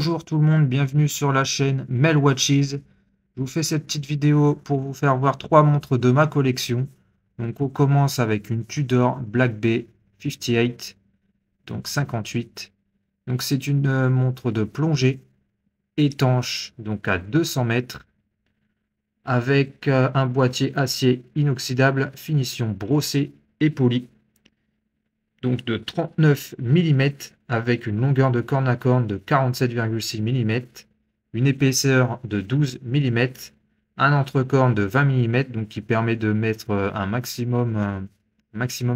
Bonjour tout le monde, bienvenue sur la chaîne Mel Watches. Je vous fais cette petite vidéo pour vous faire voir trois montres de ma collection. Donc on commence avec une Tudor Black Bay 58, donc 58. Donc c'est une montre de plongée étanche, donc à 200 mètres, avec un boîtier acier inoxydable, finition brossée et polie. Donc de 39 mm avec une longueur de corne à corne de 47,6 mm, une épaisseur de 12 mm, un entre-corne de 20 mm, donc qui permet de mettre un maximum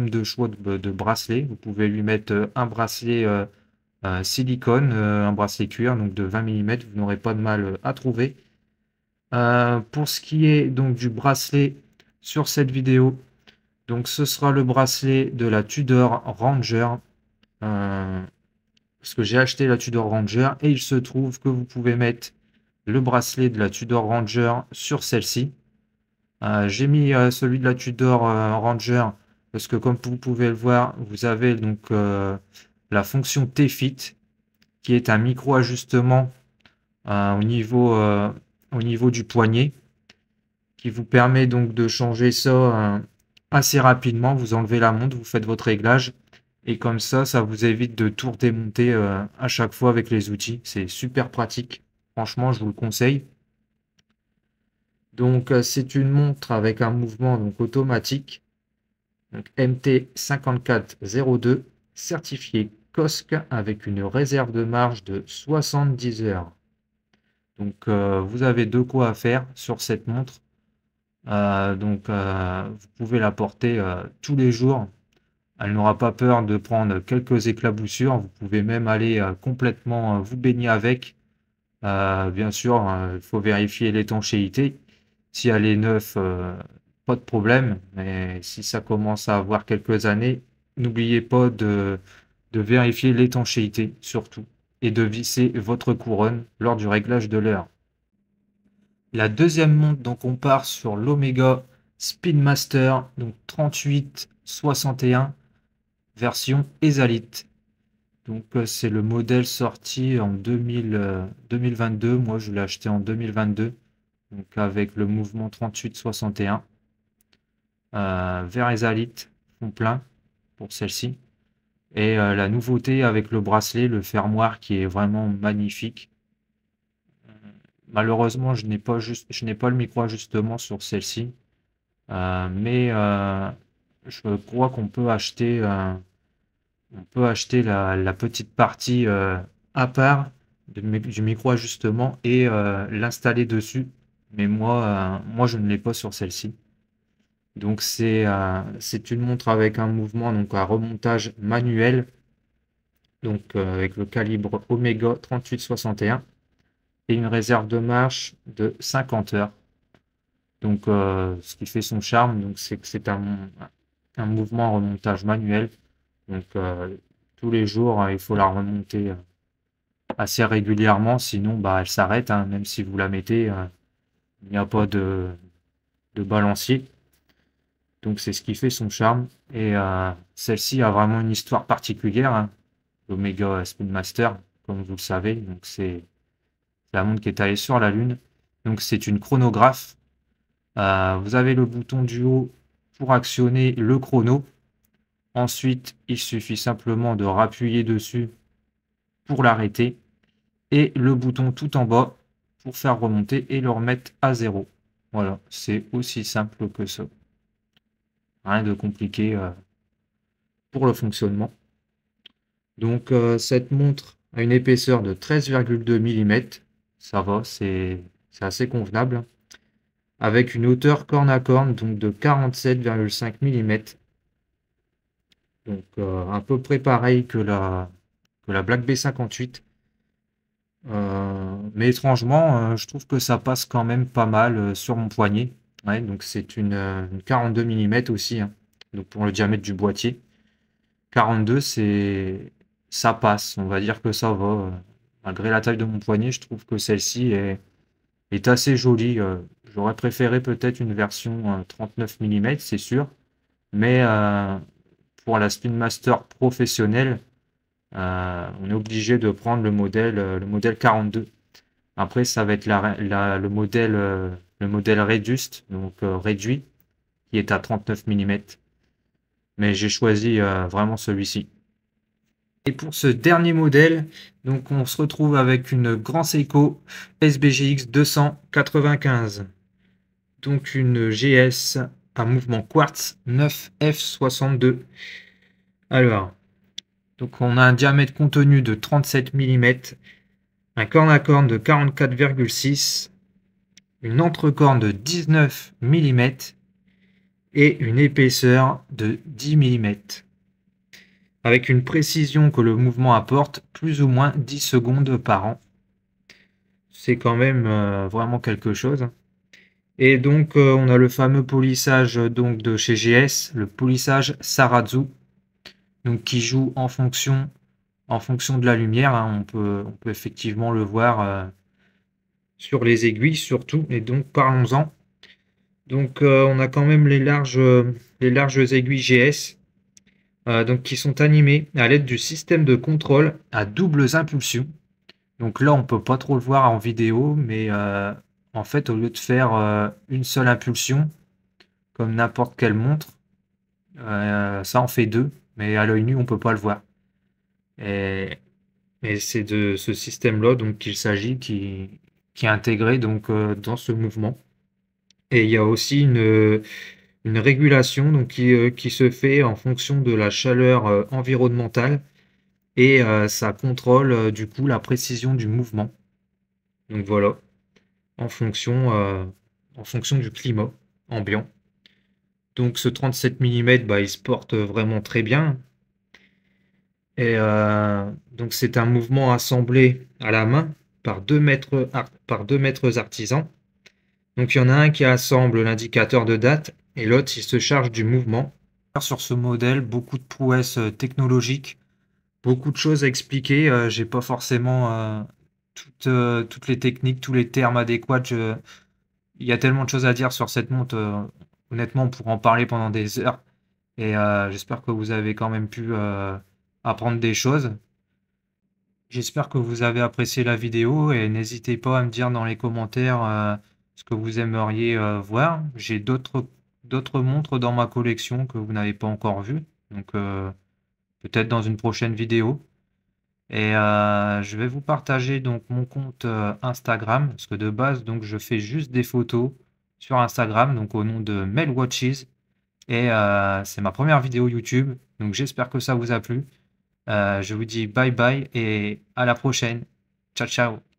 de choix de bracelet. Vous pouvez lui mettre un bracelet silicone, un bracelet cuir, donc de 20 mm, vous n'aurez pas de mal à trouver. Pour ce qui est donc du bracelet sur cette vidéo, donc ce sera le bracelet de la Tudor Ranger. Parce que j'ai acheté la Tudor Ranger et il se trouve que vous pouvez mettre le bracelet de la Tudor Ranger sur celle-ci. J'ai mis celui de la Tudor Ranger parce que comme vous pouvez le voir, vous avez donc la fonction T-Fit qui est un micro-ajustement au niveau du poignet qui vous permet donc de changer ça assez rapidement. Vous enlevez la montre, vous faites votre réglage et comme ça vous évite de tout démonter à chaque fois avec les outils. C'est super pratique. Franchement, je vous le conseille. Donc, c'est une montre avec un mouvement donc, automatique. Donc, MT5402, certifié COSC avec une réserve de marge de 70 heures. Donc, vous avez de quoi faire sur cette montre. Vous pouvez la porter tous les jours. Elle n'aura pas peur de prendre quelques éclaboussures. Vous pouvez même aller complètement vous baigner avec. Bien sûr, il faut vérifier l'étanchéité. Si elle est neuve, pas de problème. Mais si ça commence à avoir quelques années, n'oubliez pas de vérifier l'étanchéité surtout. Et de visser votre couronne lors du réglage de l'heure. La deuxième montre, donc on part sur l'Omega Spin Master, donc 3861, version Ezalite. Donc c'est le modèle sorti en 2022. Moi je l'ai acheté en 2022. Donc avec le mouvement 3861. Vert Ezalite, fond plein pour celle-ci. Et la nouveauté avec le bracelet, le fermoir qui est vraiment magnifique. Malheureusement, je n'ai pas le micro-ajustement sur celle-ci. Je crois qu'on peut acheter, la petite partie à part du micro-ajustement et l'installer dessus. Mais moi, je ne l'ai pas sur celle-ci. Donc, c'est une montre avec un mouvement donc, à remontage manuel. Donc, avec le calibre Omega 3861 et une réserve de marche de 50 heures. Donc, ce qui fait son charme, donc c'est que c'est un mouvement en remontage manuel. Donc, tous les jours, il faut la remonter assez régulièrement, sinon bah, elle s'arrête, hein, même si vous la mettez, il n'y a pas de balancier. Donc, c'est ce qui fait son charme. Et celle-ci a vraiment une histoire particulière, hein, l'Omega Spin Master, comme vous le savez. Donc, c'est la montre qui est allée sur la Lune. Donc, c'est une chronographe. Vous avez le bouton du haut pour actionner le chrono. Ensuite, il suffit simplement de rappuyer dessus pour l'arrêter. Et le bouton tout en bas pour faire remonter et le remettre à zéro. Voilà, c'est aussi simple que ça. Rien de compliqué pour le fonctionnement. Donc, cette montre a une épaisseur de 13,2 mm. Ça va, c'est assez convenable. Avec une hauteur corne à corne donc de 47,5 mm. Donc à peu près pareil que la Black Bay 58. Mais étrangement, je trouve que ça passe quand même pas mal sur mon poignet. Ouais, donc c'est une 42 mm aussi, hein, donc pour le diamètre du boîtier. 42, ça passe, on va dire que ça va. Malgré la taille de mon poignet, je trouve que celle-ci est assez jolie. J'aurais préféré peut-être une version 39 mm, c'est sûr. Mais pour la Spin Master professionnelle, on est obligé de prendre le modèle 42. Après, ça va être le modèle Reduced, donc réduit, qui est à 39 mm. Mais j'ai choisi vraiment celui-ci. Et pour ce dernier modèle, donc on se retrouve avec une Grand Seiko SBGX 295. Donc une GS à mouvement quartz 9F62. Alors, donc on a un diamètre contenu de 37 mm, un corne à corne de 44,6, une entrecorne de 19 mm et une épaisseur de 10 mm. Avec une précision que le mouvement apporte plus ou moins 10 secondes par an. C'est quand même vraiment quelque chose. Et donc on a le fameux polissage donc, de chez GS, le polissage Sarazu, donc, qui joue en fonction de la lumière. Hein. On peut effectivement le voir sur les aiguilles surtout. Et donc parlons-en. Donc on a quand même les larges aiguilles GS. Donc, qui sont animés à l'aide du système de contrôle à doubles impulsions. Donc là, on peut pas trop le voir en vidéo, mais en fait, au lieu de faire une seule impulsion, comme n'importe quelle montre, ça en fait deux, mais à l'œil nu, on peut pas le voir. Et c'est de ce système-là donc qu'il s'agit, qui est intégré donc dans ce mouvement. Et il y a aussi une régulation donc, qui se fait en fonction de la chaleur environnementale et ça contrôle du coup la précision du mouvement. Donc voilà, en fonction du climat ambiant. Donc ce 37 mm, bah, il se porte vraiment très bien. Et donc c'est un mouvement assemblé à la main par deux maîtres artisans. Donc il y en a un qui assemble l'indicateur de date et l'autre il se charge du mouvement. Sur ce modèle, beaucoup de prouesses technologiques, beaucoup de choses à expliquer. J'ai pas forcément toutes les techniques, tous les termes adéquats. Il y a tellement de choses à dire sur cette montre. Honnêtement, on pourrait en parler pendant des heures. Et j'espère que vous avez quand même pu apprendre des choses. J'espère que vous avez apprécié la vidéo et n'hésitez pas à me dire dans les commentaires ce que vous aimeriez voir. J'ai d'autres montres dans ma collection que vous n'avez pas encore vues. Donc peut-être dans une prochaine vidéo. Et je vais vous partager donc mon compte Instagram, parce que de base donc je fais juste des photos sur Instagram, donc au nom de Melwatches. Et c'est ma première vidéo YouTube, donc j'espère que ça vous a plu. Je vous dis bye bye et à la prochaine. Ciao ciao.